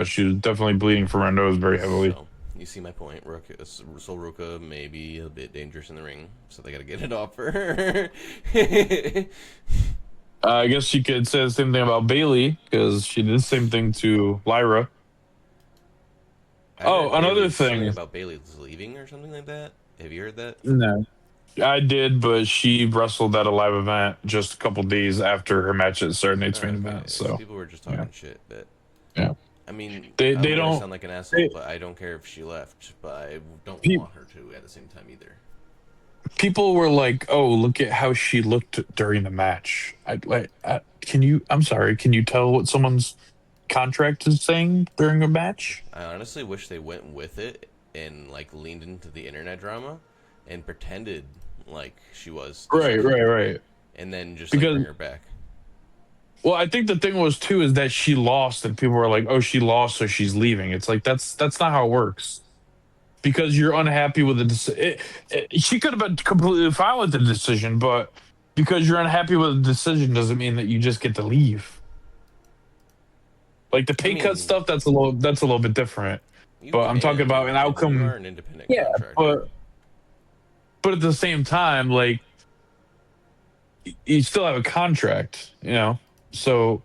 She was definitely bleeding from her nose very heavily. So, you see my point. Ruka may be a bit dangerous in the ring, so they gotta get it off her. I guess you could say the same thing about Bailey because she did the same thing to Lyra. I Oh, heard another something thing. about Bailey's leaving or something like that. Have you heard that? No, I did, but she wrestled at a live event just a couple days after her match at Saturday Night's main Okay, event. so So people were just yeah, talking shit, but yeah. I mean, They I'm gonna don't. sound like an asshole, They, but I don't care if she left, but I don't pe- want her to at the same time either. People were like, "Oh, look at how she looked during the match." I like. Can you? I'm sorry. Can you tell what someone's contract is saying during a match? I honestly wish they went with it and, like, leaned into the internet drama and pretended like she was Right, right, disabled, right. and then just, like, bring Because her back. well, I think the thing was too is that she lost, and people were like, "Oh, she lost, so she's leaving." It's like that's not how it works. Because you're unhappy with the decision. She could have been completely fine with the decision, but because you're unhappy with the decision doesn't mean that you just get to leave. Like the I pay cut mean, stuff, that's a little bit different. you But I'm talking about can. an I mean, you are outcome. an independent Yeah, contractor. but at the same time, like you still have a contract, so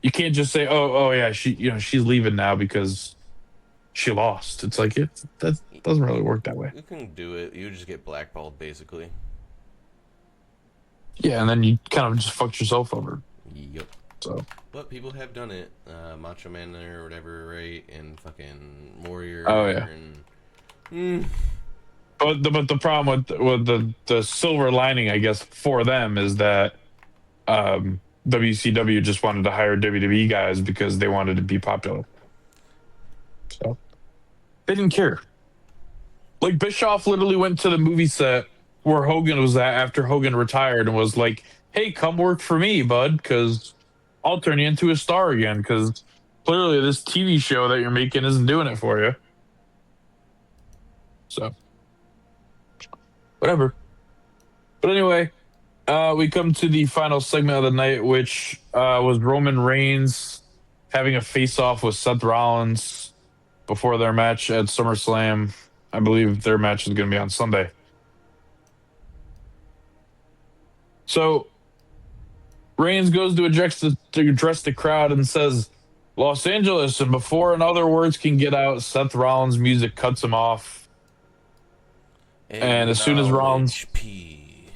you can't just say, "Oh, yeah, she's leaving now because she lost." It's like that doesn't really work that way. You can do it. You just get blackballed, basically. Yeah, and then you kind of just fucked yourself over. Yep. So But people have done it. Macho Man or whatever, right? And fucking oh yeah. Warrior and. Mm. But the problem with the silver lining, I guess, for them is that WCW just wanted to hire WWE guys because they wanted to be popular. So they didn't care. Like Bischoff literally went to the movie set where Hogan was at after Hogan retired and was like, "Hey, come work for me, bud, because I'll turn you into a star again. Because clearly this TV show that you're making isn't doing it for you." So whatever. But anyway, we come to the final segment of the night, which was Roman Reigns having a face-off with Seth Rollins before their match at SummerSlam. I believe their match is going to be on Sunday. So Reigns goes to address the crowd and says, "Los Angeles," and before another words can get out, Seth Rollins' music cuts him off. And as soon as Rollins, Acknowledge P.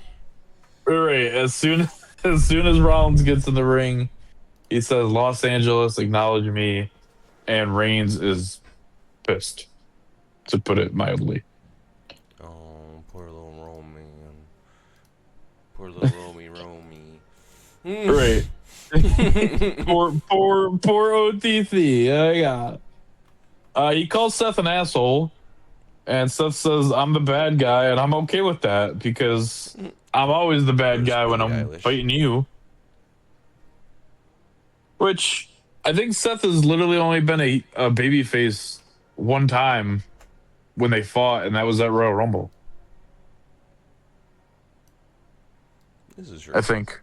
right, as soon as Rollins gets in the ring, He says Los Angeles acknowledge me, and Reigns is pissed, to put it mildly. Oh, poor little Roman. Poor little Romy. Right. Poor OTC. Yeah. He calls Seth an asshole, and Seth says, I'm the bad guy, and I'm okay with that because I'm always the bad Where's guy when Billie I'm Eilish? fighting you. Which I think Seth has literally only been a babyface one time when they fought, and that was at Royal Rumble, This is I true. think.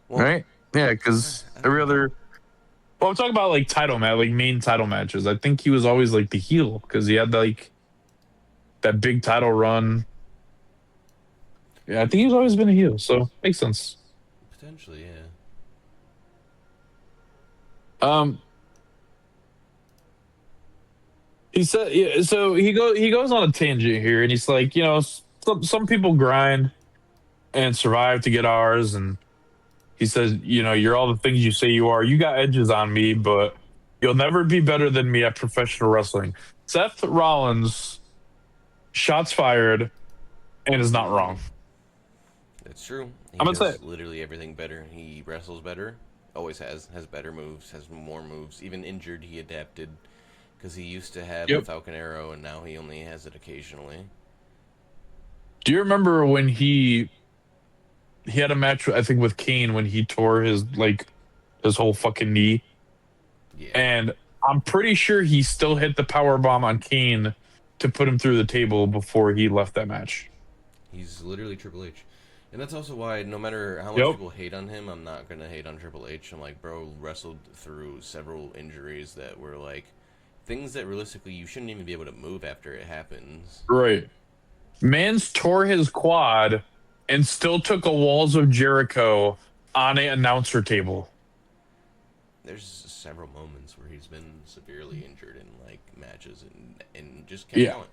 Well, Right? Yeah, because I every don't know. other. Well, I'm talking about like title match, like main title matches. I think he was always like the heel because he had like that big title run. Yeah, I think he's always been a heel, so makes sense. Potentially, yeah. Um, he said, yeah, so he goes on a tangent here, and he's like, some people grind and survive to get ours, and he says, you're all the things you say you are. You got edges on me, but you'll never be better than me at professional wrestling. Seth Rollins, shots fired, and is not wrong. That's true. He I'm gonna say, does literally everything better. He wrestles better. Always has better moves. Has more moves. Even injured, he adapted because he used to have the yep. Falcon Arrow, and now he only has it occasionally. Do you remember when he had a match, I think, with Kane when he tore his whole fucking knee, Yeah, and I'm pretty sure he still hit the power bomb on Kane to put him through the table before he left that match. he's literally Triple H. And that's also why, no matter how much Yep. people hate on him, I'm not gonna hate on Triple H. I'm like, bro, wrestled through several injuries that were like things that realistically you shouldn't even be able to move after it happens. Right. Mans tore his quad and still took a Walls of Jericho on an announcer table. There's several moments where he's been severely injured in like matches and just kept Yeah. going.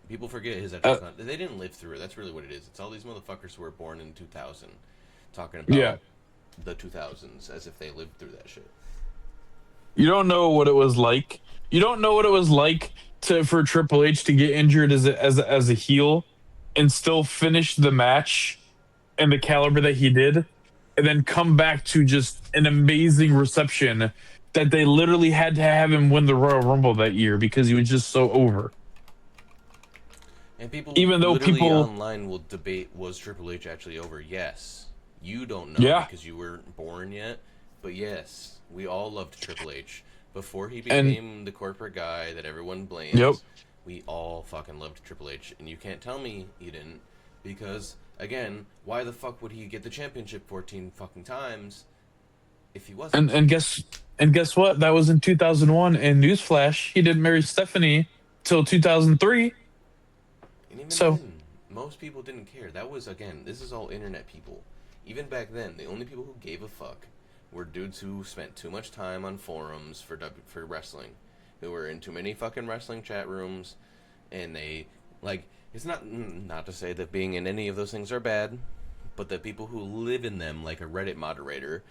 People forget his actual Uh, they didn't live through it. That's really what it is. It's all these motherfuckers who were born in 2000 talking yeah. about the 2000s as if they lived through that shit. You don't know what it was like. You don't know what it was like for Triple H to get injured as a heel and still finish the match and the caliber that he did, and then come back to just an amazing reception that they literally had to have him win the Royal Rumble that year because he was just so over. And people Even though literally people, online will debate, was Triple H actually over? Yes. You don't know yeah, because you weren't born yet. But yes, we all loved Triple H. Before he and became the corporate guy that everyone yep, blames, we all fucking loved Triple H. And you can't tell me he didn't. Because, again, why the fuck would he get the championship 14 fucking times if he wasn't? and guess what? That was in 2001. And newsflash, he didn't marry Stephanie till 2003. And even So then, most people didn't care. That was, again, this is all internet people. Even back then, the only people who gave a fuck were dudes who spent too much time on forums for wrestling, who were in too many fucking wrestling chat rooms, and they, like, it's not to say that being in any of those things are bad, but the people who live in them, like a Reddit moderator,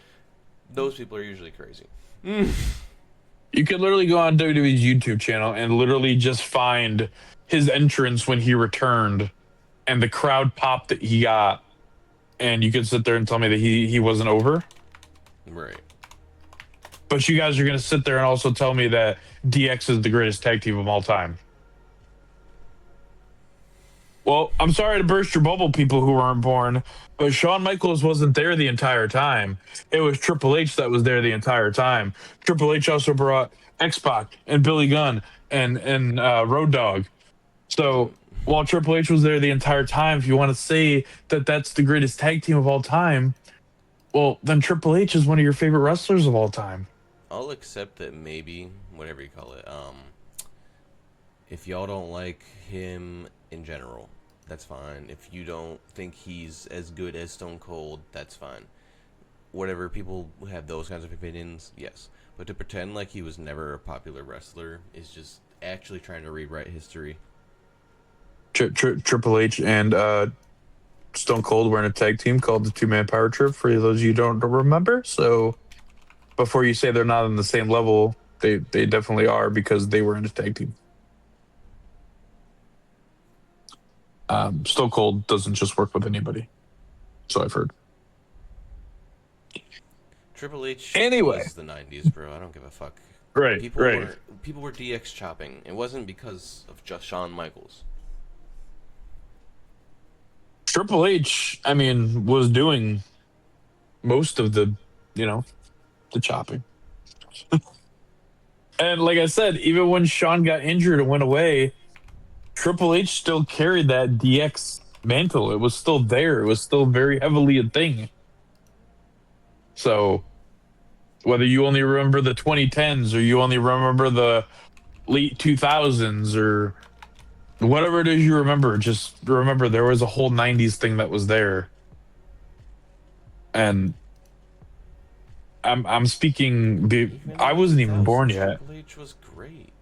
those people are usually crazy. you could literally go on WWE's YouTube channel and literally just find his entrance when he returned and the crowd pop that he got, and you could sit there and tell me that he wasn't over. Right. But you guys are going to sit there and also tell me that DX is the greatest tag team of all time. Well, I'm sorry to burst your bubble, people who weren't born, but Shawn Michaels wasn't there the entire time. It was Triple H that was there the entire time. Triple H also brought X-Pac and Billy Gunn and Road Dogg. So while Triple H was there the entire time, if you want to say that that's the greatest tag team of all time, well, then Triple H is one of your favorite wrestlers of all time. I'll accept that maybe, whatever you call it, if y'all don't like him in general, that's fine. If you don't think he's as good as Stone Cold, that's fine. Whatever, people have those kinds of opinions, yes. But to pretend like he was never a popular wrestler is just actually trying to rewrite history. Triple H and Stone Cold were in a tag team called the Two Man Power Trip. For those of you who don't remember, so before you say they're not on the same level, they definitely are because they were in a tag team. Stone Cold doesn't just work with anybody, so I've heard. Triple H Anyway, was the '90s, bro. I don't give a fuck. right, right. People were DX chopping. It wasn't because of just Shawn Michaels. Triple H, I mean, was doing most of the, you know, the chopping. And like I said, even when Shawn got injured and went away, Triple H still carried that DX mantle. It was still there. It was still very heavily a thing. So whether you only remember the 2010s or you only remember the late 2000s or whatever it is you remember, just remember there was a whole 90s thing that was there. And I'm speaking. Even I in the wasn't even 2000s, born yet. Triple H was great.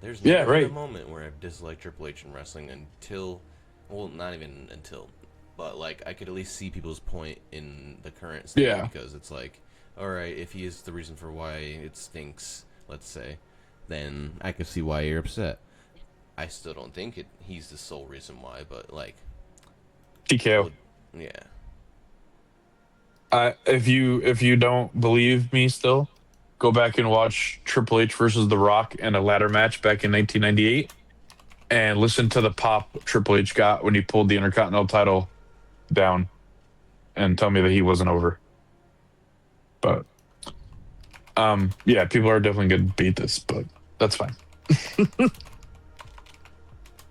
There's Yeah, never been a right. moment where I've disliked Triple H in wrestling until, well, not even until, but like I could at least see people's point in the current state Yeah, because it's like, all right, if he is the reason for why it stinks, let's say, then I could see why you're upset. I still don't think he's the sole reason why, but like, TKO. well, yeah, If you don't believe me, still go back and watch Triple H versus The Rock in a ladder match back in 1998, and listen to the pop Triple H got when he pulled the Intercontinental title down, and tell me that he wasn't over. But yeah, people are definitely going to beat this, but that's fine.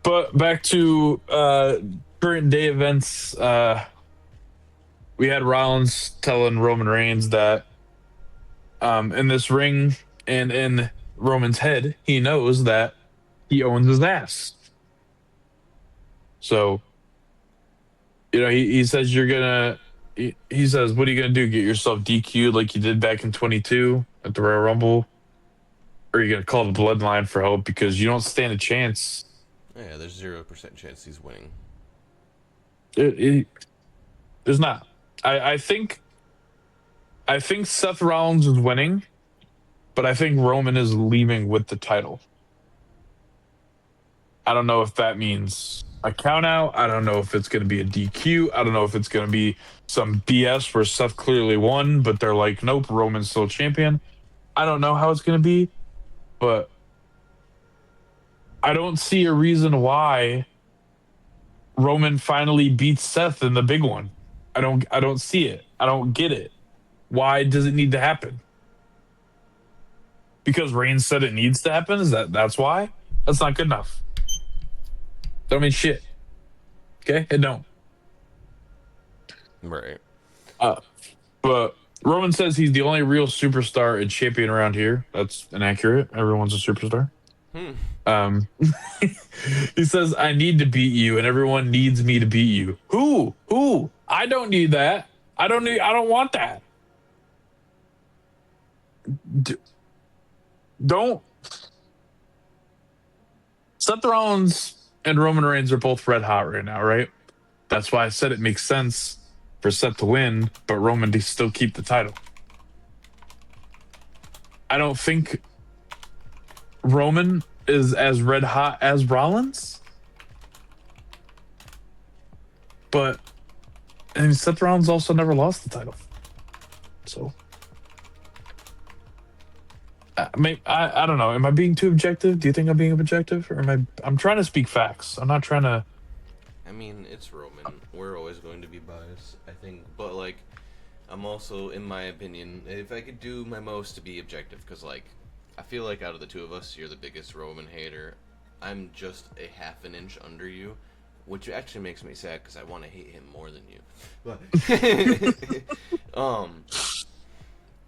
But back to current day events. We had Rollins telling Roman Reigns that in this ring and in Roman's head, he knows that he owns his ass. So, he says you're gonna. He says, "What are you gonna do? Get yourself DQ'd like you did back in 22 at the Royal Rumble, or are you gonna call the Bloodline for help because you don't stand a chance?" yeah. There's 0% chance he's winning. It, there's not. I think Seth Rollins is winning, but I think Roman is leaving with the title. I don't know if that means a count out. I don't know if it's going to be a DQ. I don't know if it's going to be some BS where Seth clearly won, but they're like, nope, Roman's still champion. I don't know how it's going to be, but I don't see a reason why Roman finally beats Seth in the big one. I don't see it. I don't get it. Why does it need to happen? Because Reigns said it needs to happen? That's why? That's not good enough. Don't mean shit. Okay? It don't. Right. Uh, but Roman says he's the only real superstar and champion around here. That's inaccurate. Everyone's a superstar. Hmm. Um, he says, I need to beat you, and everyone needs me to beat you. Who? Who? I don't need that. I don't want that. D- don't. Seth Rollins and Roman Reigns are both red hot right now, right? That's why I said it makes sense for Seth to win, but Roman to still keep the title. I don't think Roman is as red hot as Rollins, but Seth Rollins also never lost the title. So I don't know. Am I being too objective? Do you think I'm being objective, or am I? I'm trying to speak facts. I'm not trying to. I mean, it's Roman. We're always going to be biased, I think. But, like, I'm also, in my opinion, if I could do my most to be objective, because, like, I feel like out of the two of us, you're the biggest Roman hater. I'm just a half an inch under you, which actually makes me sad because I want to hate him more than you. But,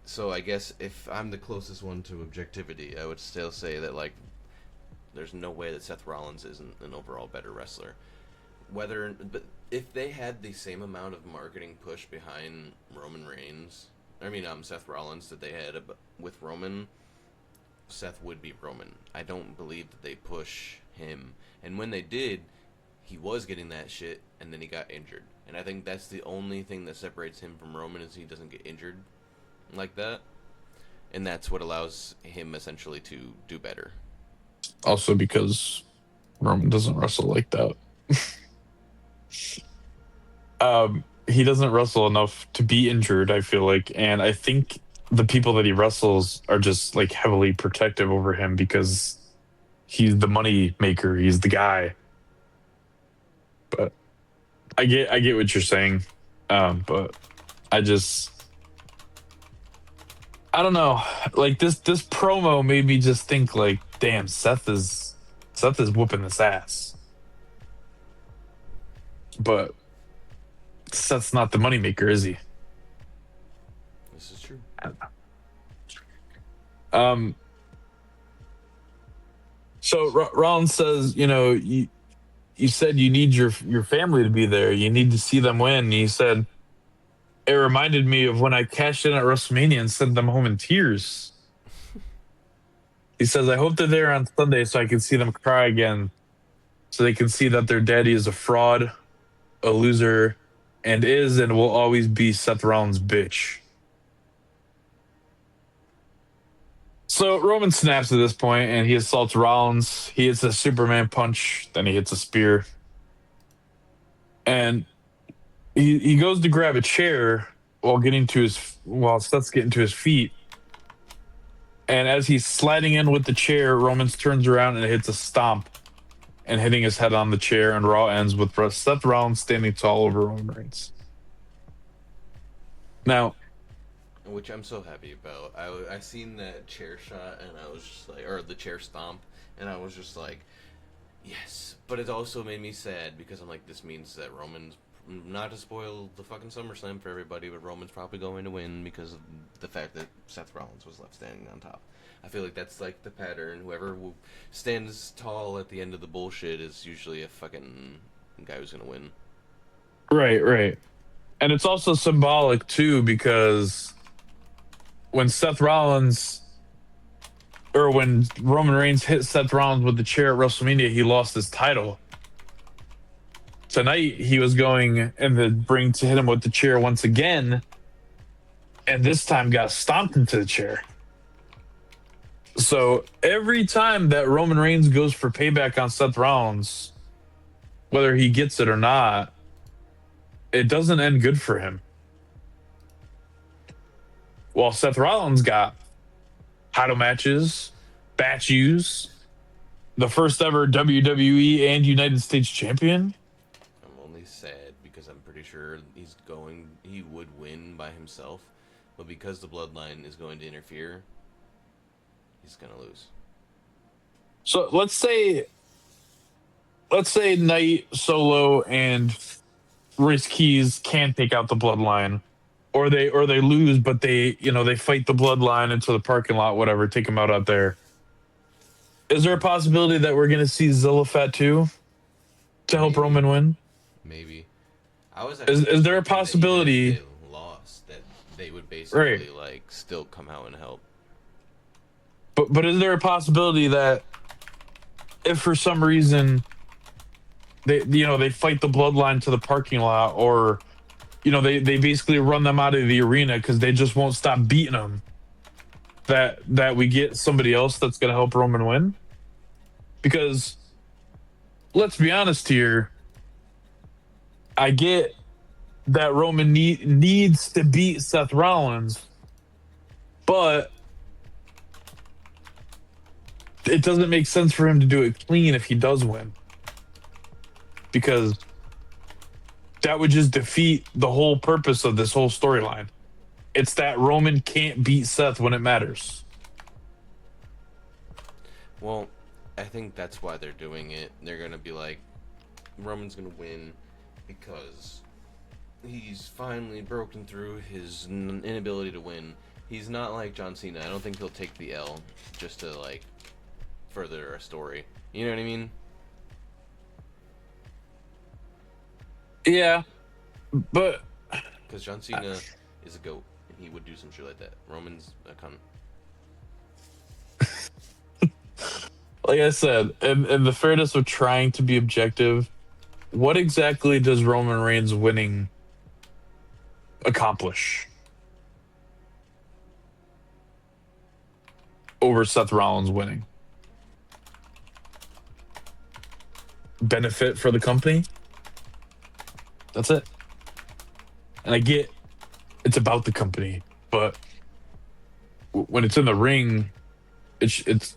so I guess if I'm the closest one to objectivity, I would still say that, like, there's no way that Seth Rollins isn't an overall better wrestler. But if they had the same amount of marketing push behind Seth Rollins that they had with Roman, Seth would be Roman. I don't believe that they push him, and when they did, he was getting that shit, and then he got injured. And I think that's the only thing that separates him from Roman is he doesn't get injured like that, and that's what allows him essentially to do better. Also because Roman doesn't wrestle like that. He doesn't wrestle enough to be injured, I feel like, and I think the people that he wrestles are just like heavily protective over him because he's the money maker, he's the guy. But I get what you're saying. But I just I don't know. Like this promo made me just think like, damn, Seth is whooping this ass. But Seth's not the moneymaker, is he? This is true. Um. So Rollins says, you said you need your family to be there. You need to see them win. He said, it reminded me of when I cashed in at WrestleMania and sent them home in tears. He says, I hope they're there on Sunday so I can see them cry again, so they can see that their daddy is a fraud, a loser, and is and will always be Seth Rollins' bitch. So Roman snaps at this point and he assaults Rollins. He hits a Superman punch, then he hits a spear. And he goes to grab a chair while Seth's getting to his feet. And as he's sliding in with the chair, Roman turns around and hits a stomp and hitting his head on the chair, and Raw ends with Seth Rollins standing tall over Roman Reigns. Now, which I'm so happy about. I seen that chair shot and I was just like, or the chair stomp, and I was just like, yes. But it also made me sad because I'm like, this means that Roman's, not to spoil the fucking SummerSlam for everybody, but Roman's probably going to win because of the fact that Seth Rollins was left standing on top. I feel like that's like the pattern. Whoever stands tall at the end of the bullshit is usually a fucking guy who's gonna win. Right. And it's also symbolic too because when when Roman Reigns hit Seth Rollins with the chair at WrestleMania, he lost his title. Tonight, he was going in the ring to hit him with the chair once again, and this time got stomped into the chair. So every time that Roman Reigns goes for payback on Seth Rollins, whether he gets it or not, it doesn't end good for him. While Seth Rollins got title matches, statues, the first ever WWE and United States champion. I'm only sad because I'm pretty sure he would win by himself, but because the bloodline is going to interfere, he's gonna lose. So let's say Knight, Solo, and Royce Keys can take out the bloodline, or they lose, but they fight the bloodline into the parking lot, whatever, take them out there. Is there a possibility that we're gonna see Zillafat too to help Roman win? Maybe. Is there a possibility that even if they lost, that they would basically like still come out and help? But is there a possibility that if for some reason they fight the bloodline to the parking lot, or they basically run them out of the arena because they just won't stop beating them, that we get somebody else that's going to help Roman win? Because let's be honest here, I get that Roman needs to beat Seth Rollins, but it doesn't make sense for him to do it clean if he does win, because that would just defeat the whole purpose of this whole storyline. It's that Roman can't beat Seth when it matters. Well, I think that's why they're doing it. They're going to be like, Roman's going to win because he's finally broken through his inability to win. He's not like John Cena. I don't think he'll take the L just to, like, further a story. You know what I mean? Yeah, but because John Cena is a goat, and he would do some shit like that. Roman's a cunt. Like I said, in the fairness of trying to be objective, what exactly does Roman Reigns winning accomplish over Seth Rollins winning? Benefit for the company? That's it. And I get it's about the company, but when it's in the ring, it's it's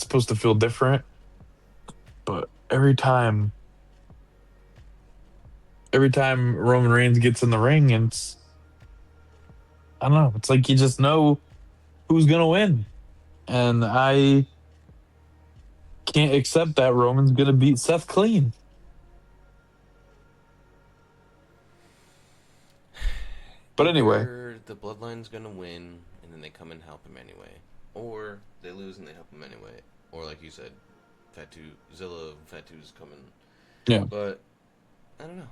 supposed to feel different. But every time Roman Reigns gets in the ring, and I don't know, it's like you just know who's gonna win, and I can't accept that Roman's gonna beat Seth clean. But anyway, Either the Bloodline's gonna win and then they come and help him anyway, or they lose and they help him anyway, or like you said, Fatu's coming. yeah, But I don't know.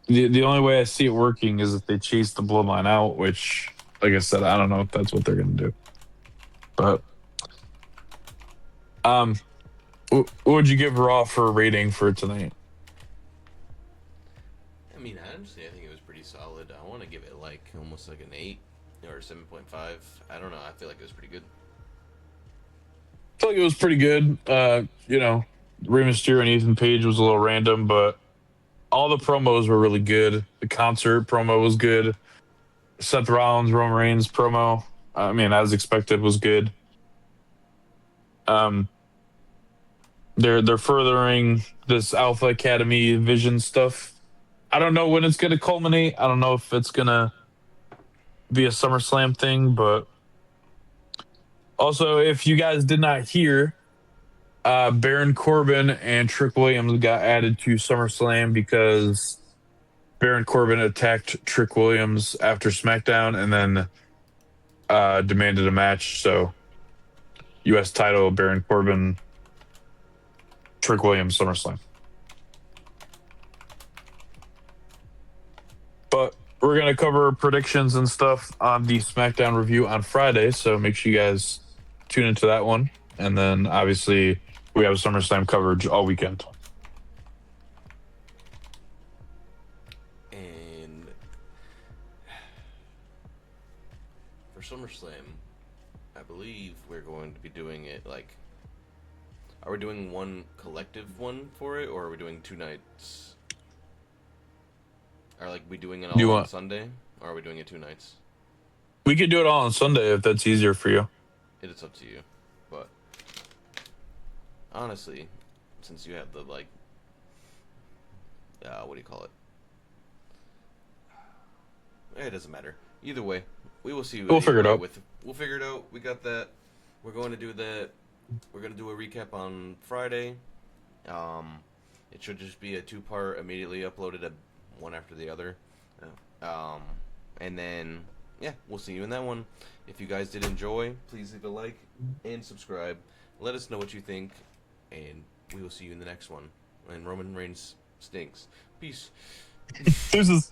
the only way I see it working is if they chase the bloodline out, which, like I said, I don't know if that's what they're gonna do. But um, what would you give Raw for a rating for tonight? I mean, honestly, I think it was pretty solid. I want to give it like almost like an 8 or 7.5. I don't know. I feel like it was pretty good. I feel like it was pretty good. Rey Mysterio and Ethan Page was a little random, but all the promos were really good. The concert promo was good. Seth Rollins, Roman Reigns promo, I mean, as expected, was good. Um, they're furthering this Alpha Academy Vision stuff. I don't know when it's going to culminate. I don't know if it's going to be a SummerSlam thing, but also, if you guys did not hear, Baron Corbin and Trick Williams got added to SummerSlam because Baron Corbin attacked Trick Williams after SmackDown and then demanded a match. So, U.S. title, Baron Corbin, Trick Williams, SummerSlam. But we're going to cover predictions and stuff on the SmackDown review on Friday. So make sure you guys tune into that one. And then obviously we have SummerSlam coverage all weekend. And for SummerSlam, I believe we're going to be doing it like. Are we doing one collective one for it, or are we doing 2 nights? Are like we doing it all on Sunday, or are we doing it 2 nights? We could do it all on Sunday if that's easier for you. It is up to you, but honestly, since you have the like, what do you call it? It doesn't matter. Either way, we will see. We'll figure it out. We'll figure it out. We got that. We're going to do that. We're going to do a recap on Friday. It should just be a 2-part, immediately uploaded, one after the other. And then, yeah, we'll see you in that one. If you guys did enjoy, please leave a like and subscribe. Let us know what you think, and we will see you in the next one. And Roman Reigns stinks. Peace. Deuces.